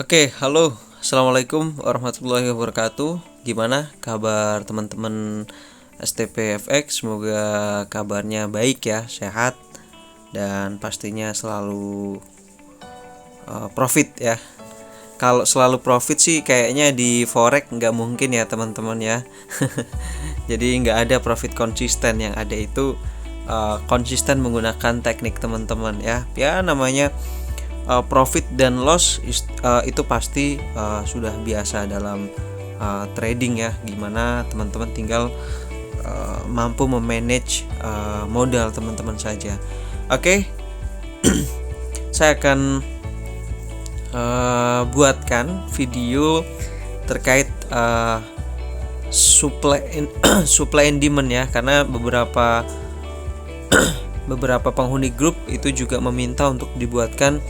Oke, halo. Assalamualaikum warahmatullahi wabarakatuh. Gimana kabar teman-teman STPFX? Semoga kabarnya baik ya, sehat dan pastinya selalu profit ya. Kalau selalu profit sih kayaknya di forex nggak mungkin ya teman-teman ya. Jadi nggak ada profit konsisten, yang ada itu konsisten menggunakan teknik teman-teman ya. Ya namanya profit dan loss itu pasti sudah biasa dalam trading ya. Gimana teman-teman tinggal mampu memanage modal teman-teman saja. Oke. Saya akan buatkan video terkait supply and demand ya, karena beberapa penghuni grup itu juga meminta untuk dibuatkan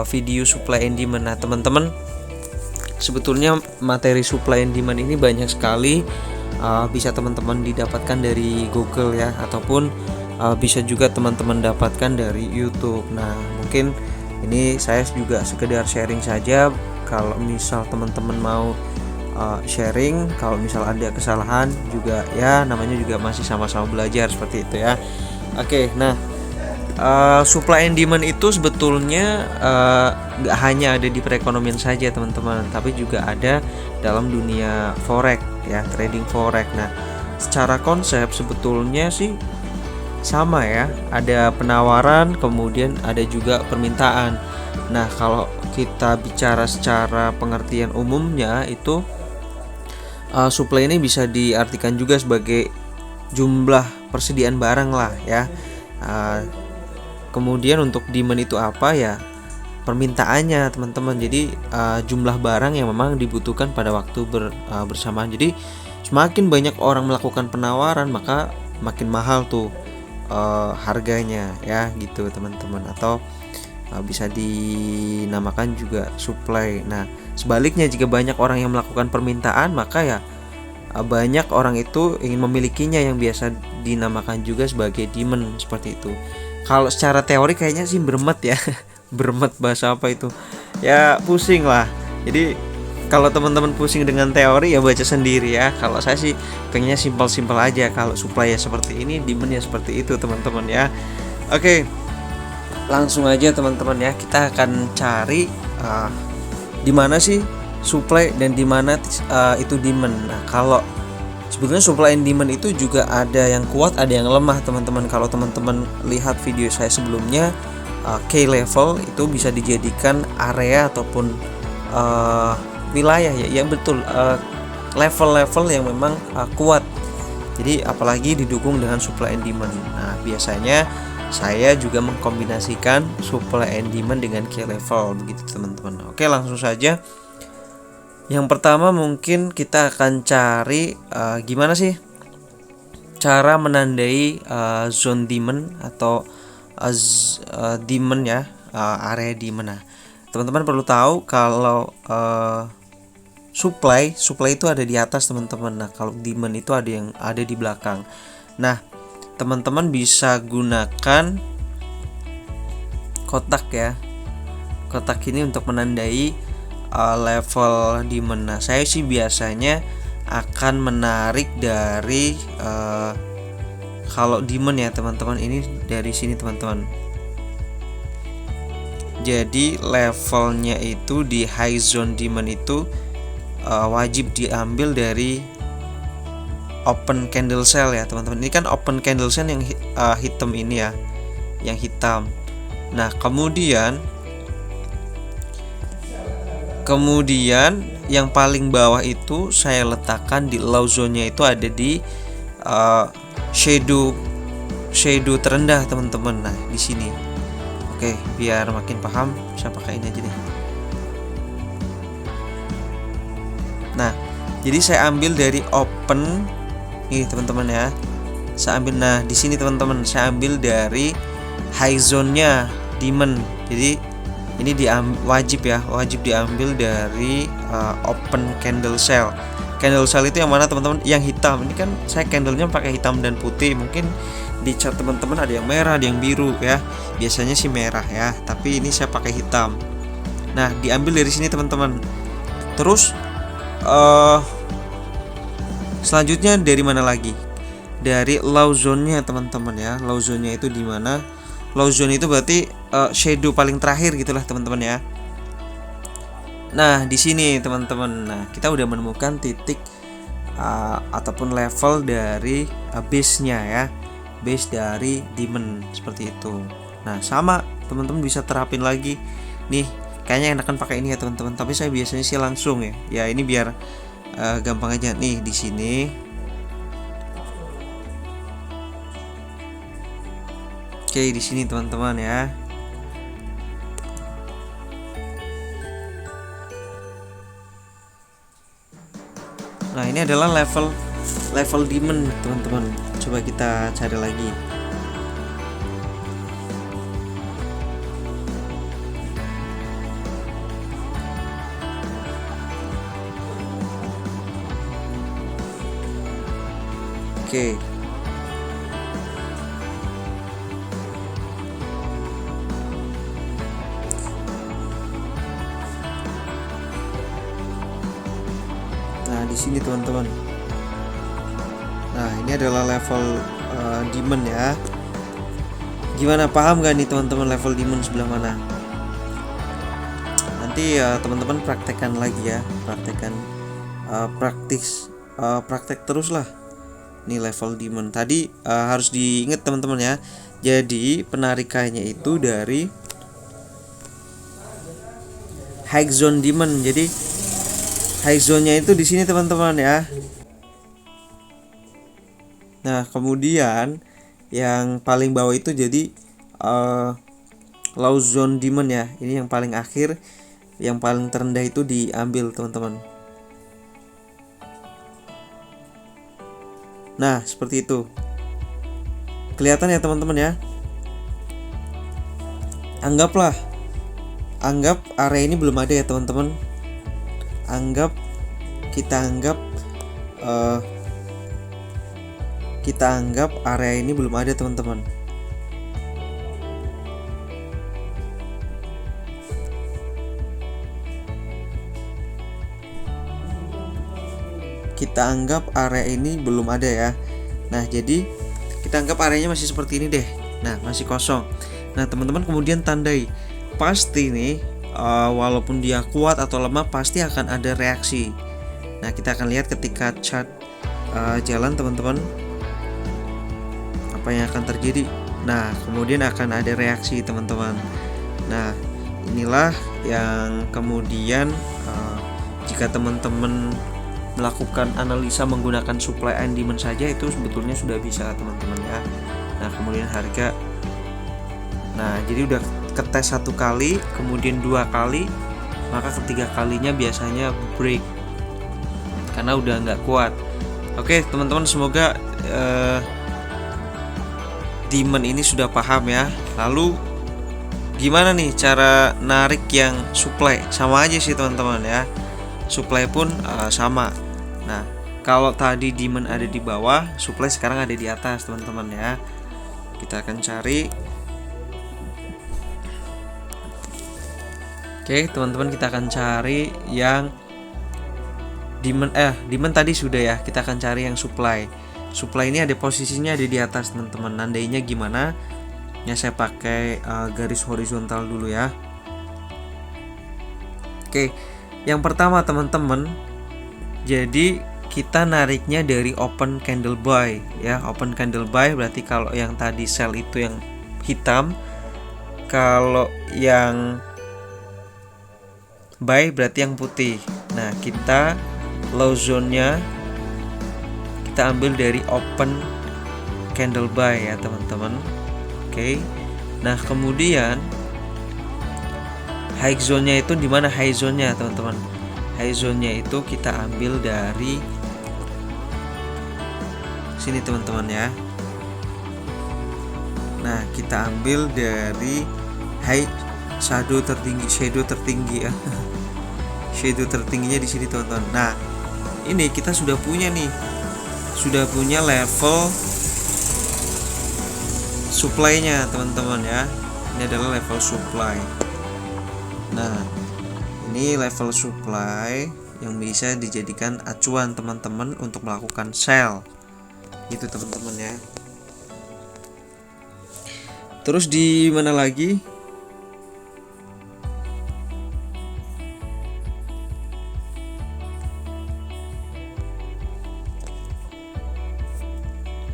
video supply and demand. Nah teman-teman, sebetulnya materi supply and demand ini banyak sekali, bisa teman-teman didapatkan dari Google ya, ataupun bisa juga teman-teman dapatkan dari YouTube. Nah mungkin ini saya juga sekedar sharing saja. Kalau misal teman-teman mau sharing, kalau misal ada kesalahan juga ya, namanya juga masih sama-sama belajar seperti itu ya. Oke, nah supply and demand itu sebetulnya nggak hanya ada di perekonomian saja teman-teman, tapi juga ada dalam dunia forex ya, trading forex. Nah secara konsep sebetulnya sih sama ya, ada penawaran kemudian ada juga permintaan. Nah kalau kita bicara secara pengertian umumnya itu supply ini bisa diartikan juga sebagai jumlah persediaan barang lah ya. Kemudian untuk demand itu apa ya, permintaannya teman-teman. Jadi jumlah barang yang memang dibutuhkan pada waktu bersamaan. Jadi semakin banyak orang melakukan penawaran, maka makin mahal tuh harganya ya gitu teman-teman, atau bisa dinamakan juga supply. Nah sebaliknya, jika banyak orang yang melakukan permintaan, maka ya banyak orang itu ingin memilikinya, yang biasa dinamakan juga sebagai demand, seperti itu. Kalau secara teori kayaknya sih bermet ya. Bermet bahasa apa itu ya, pusing lah. Jadi kalau teman-teman pusing dengan teori ya baca sendiri ya. Kalau saya sih pengennya simpel-simpel aja. Kalau supply ya seperti ini, demand ya seperti itu teman-teman ya. Oke, langsung aja teman-teman ya. Kita akan cari di mana sih supply dan di mana itu demand. Nah kalau sebetulnya supply and demand itu juga ada yang kuat, ada yang lemah teman-teman. Kalau teman-teman lihat video saya sebelumnya, key level itu bisa dijadikan area ataupun wilayah ya, yang betul level-level yang memang kuat. Jadi apalagi didukung dengan supply and demand. Nah biasanya saya juga mengkombinasikan supply and demand dengan key level begitu teman-teman. Oke, langsung saja. Yang pertama mungkin kita akan cari gimana sih cara menandai zone demand atau demand ya, area demand. Nah, teman-teman perlu tahu kalau supply itu ada di atas teman-teman. Nah kalau demand itu ada di belakang. Nah teman-teman bisa gunakan kotak ya. Kotak ini untuk menandai level demand. Nah saya sih biasanya akan menarik dari kalau demand ya teman-teman, ini dari sini teman-teman. Jadi levelnya itu di high zone demand itu wajib diambil dari open candle cell ya teman-teman. Ini kan open candle cell yang hitam ini ya, yang hitam. Nah kemudian yang paling bawah itu saya letakkan di low zone-nya, itu ada di shadow terendah teman-teman. Nah di sini. Oke, biar makin paham saya pakai ini aja deh. Nah jadi saya ambil dari open nih teman-teman ya. Saya ambil, nah di sini teman-teman saya ambil dari high zone-nya demand. Jadi ini wajib diambil dari open candle cell. Candle cell itu yang mana teman-teman? Yang hitam. Ini kan saya candlenya pakai hitam dan putih. Mungkin di chart teman-teman ada yang merah, ada yang biru ya. Biasanya sih merah ya, tapi ini saya pakai hitam. Nah, diambil dari sini teman-teman. Terus uh, selanjutnya dari mana lagi? Dari low zone-nya teman-teman ya. Low zone-nya itu di mana? Low zone itu berarti shadow paling terakhir gitulah teman-teman ya. Nah, di sini teman-teman. Nah, kita udah menemukan titik ataupun level dari base-nya ya. Base dari demon seperti itu. Nah, sama teman-teman bisa terapin lagi. Nih, kayaknya enakan pakai ini ya teman-teman. Tapi saya biasanya sih langsung ya. Ya, ini biar gampang aja nih di sini. Oke, di sini teman-teman ya. Nah, ini adalah level demon, teman-teman. Coba kita cari lagi. Oke. Nah, di sini teman-teman. Nah, ini adalah level demon ya. Gimana, paham gak nih teman-teman level demon sebelah mana? Nanti teman-teman praktekkan lagi ya, praktek terus lah. Nih level demon tadi harus diingat teman-teman ya. Jadi penarikannya itu dari high zone demon. Jadi high zone-nya itu di sini teman-teman ya. Nah, kemudian yang paling bawah itu jadi low zone demon ya. Ini yang paling akhir, yang paling terendah itu diambil teman-teman. Nah, seperti itu. Kelihatan ya teman-teman ya. Anggap area ini belum ada ya teman-teman. Kita anggap area ini belum ada teman-teman. Kita anggap area ini belum ada ya. Nah, jadi kita anggap areanya masih seperti ini deh. Nah, masih kosong. Nah, teman-teman kemudian tandai. Pasti nih walaupun dia kuat atau lemah pasti akan ada reaksi. Nah, kita akan lihat ketika chart jalan teman-teman apa yang akan terjadi. Nah, kemudian akan ada reaksi teman-teman. Nah, inilah yang kemudian jika teman-teman melakukan analisa menggunakan supply and demand saja itu sebetulnya sudah bisa teman-teman ya. Nah, kemudian harga. Nah, jadi udah ketes 1 kali, kemudian 2 kali, maka ketiga kalinya biasanya break karena udah nggak kuat. Oke teman-teman, semoga demand ini sudah paham ya. Lalu gimana nih cara narik yang supply? Sama aja sih teman-teman ya. Supply pun sama. Nah, kalau tadi demand ada di bawah, supply sekarang ada di atas teman-teman ya. Kita akan cari. Oke teman-teman, kita akan cari yang demand tadi sudah ya. Kita akan cari yang supply. Supply ini ada posisinya ada di atas teman-teman. Nandainya gimana? Ya saya pakai garis horizontal dulu ya. Oke, yang pertama teman-teman, jadi kita nariknya dari open candle buy ya. Open candle buy berarti kalau yang tadi sell itu yang hitam, kalau yang buy berarti yang putih. Nah, kita low zone-nya kita ambil dari open candle buy ya teman-teman. Oke. Nah, kemudian high zone-nya itu di mana high zone-nya teman-teman? High zone-nya itu kita ambil dari sini teman-teman ya. Nah, kita ambil dari high shadow tertinggi ya. Shadow tertingginya di sini teman-teman. Nah, ini kita sudah punya level supply-nya teman-teman ya. Ini adalah level supply. Nah, ini level supply yang bisa dijadikan acuan teman-teman untuk melakukan sell gitu teman-teman ya. Terus di mana lagi?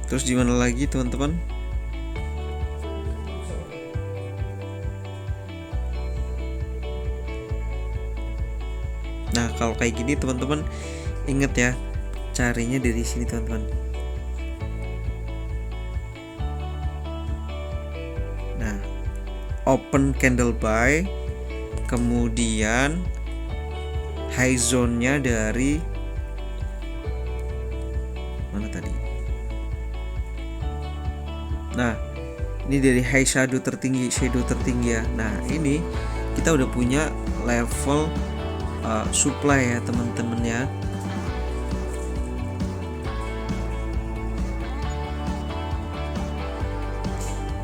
Terus di mana lagi teman-teman? Nah, kalau kayak gini teman-teman inget ya, carinya dari sini teman-teman. Nah, open candle buy, kemudian high zone-nya dari mana tadi? Nah, ini dari high shadow tertinggi ya. Nah, ini kita udah punya level supply ya teman-teman ya.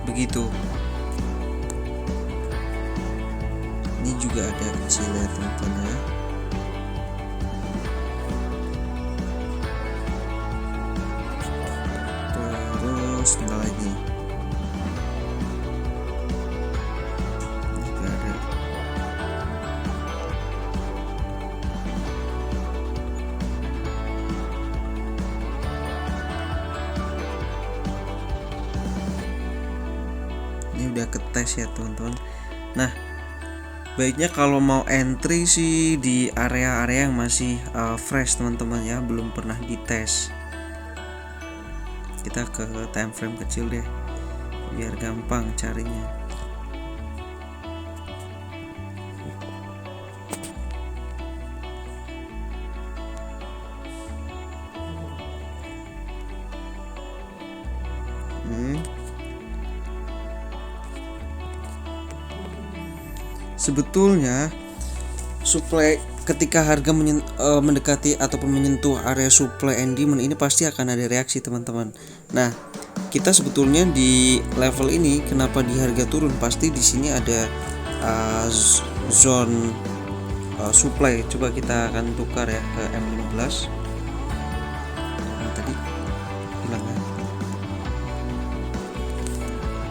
Begitu. Ini juga ada kecil ya teman-teman ya. Terus kita lagi. Juga ada. Ini udah ketes ya teman-teman. Nah, baiknya kalau mau entry sih di area-area yang masih fresh teman-teman ya, belum pernah dites. Kita ke time frame kecil deh biar gampang carinya. Sebetulnya supply ketika harga mendekati ataupun menyentuh area supply and demand ini pasti akan ada reaksi teman-teman. Nah, kita sebetulnya di level ini kenapa di harga turun, pasti di sini ada zone supply. Coba kita akan tukar ya ke M15. Nah, tadi hilang ya.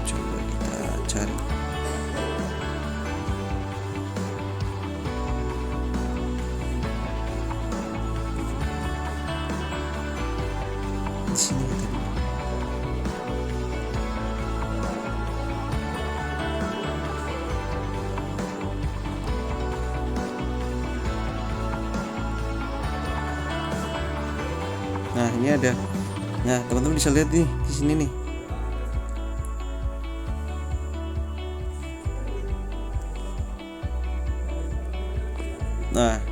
Coba kita cari. Di sini tadi. Nah, ini ada. Nah, teman-teman bisa lihat nih di sini nih. Nah,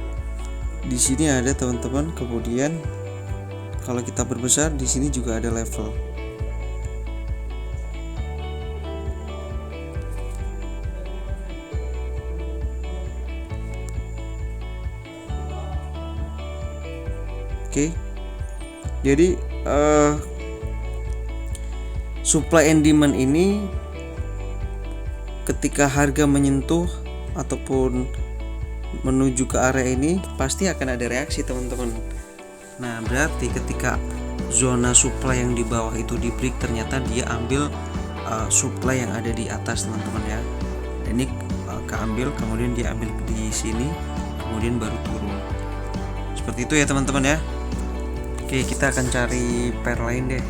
di sini ada teman-teman. Kemudian kalau kita berbesar di sini juga ada level. Oke. Jadi supply and demand ini ketika harga menyentuh ataupun menuju ke area ini pasti akan ada reaksi teman-teman. Nah, berarti ketika zona supply yang di bawah itu di break, ternyata dia ambil supply yang ada di atas teman-teman ya. Ini keambil, kemudian dia ambil di sini, kemudian baru turun. Seperti itu ya teman-teman ya. Oke, kita akan cari pair lain deh.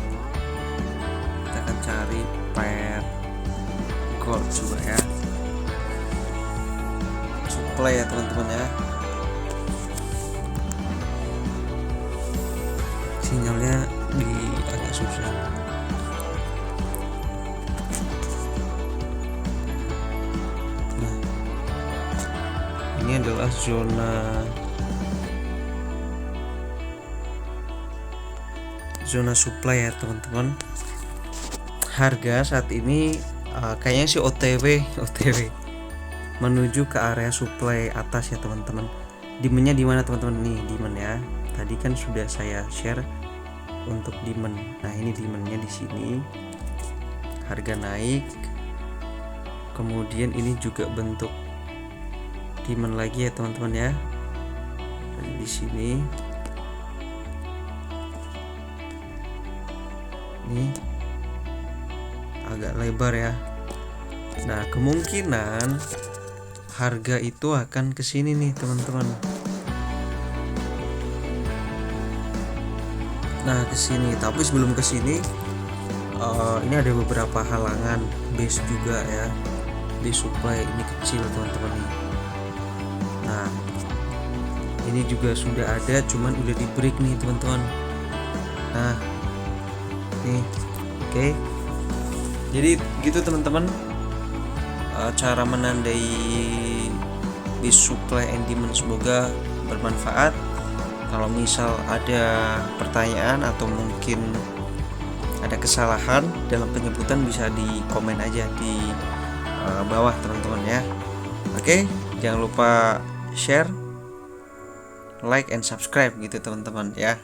Kita akan cari pair gold coba ya. Supply ya teman-teman ya. Sinyalnya di agak susah. Nah, ini adalah zona supply ya teman-teman. Harga saat ini kayaknya sih OTW menuju ke area supply atas ya teman-teman. Demandnya di mana teman-teman? Nih demand ya. Tadi kan sudah saya share untuk demand. Nah, ini demandnya di sini. Harga naik. Kemudian ini juga bentuk demand lagi ya teman-teman ya. Dan di sini ini agak lebar ya. Nah, kemungkinan harga itu akan kesini nih teman-teman. Nah, kesini. Tapi sebelum kesini, ini ada beberapa halangan base juga ya. Base supply ini kecil teman-teman nih. Nah, ini juga sudah ada, cuman udah di break nih teman-teman. Nah, nih, oke. Jadi gitu teman-teman. Cara menandai base supply and demand, semoga bermanfaat. Kalau misal ada pertanyaan atau mungkin ada kesalahan dalam penyebutan, bisa di komen aja di bawah teman-teman ya. Oke, jangan lupa share, like and subscribe gitu teman-teman ya.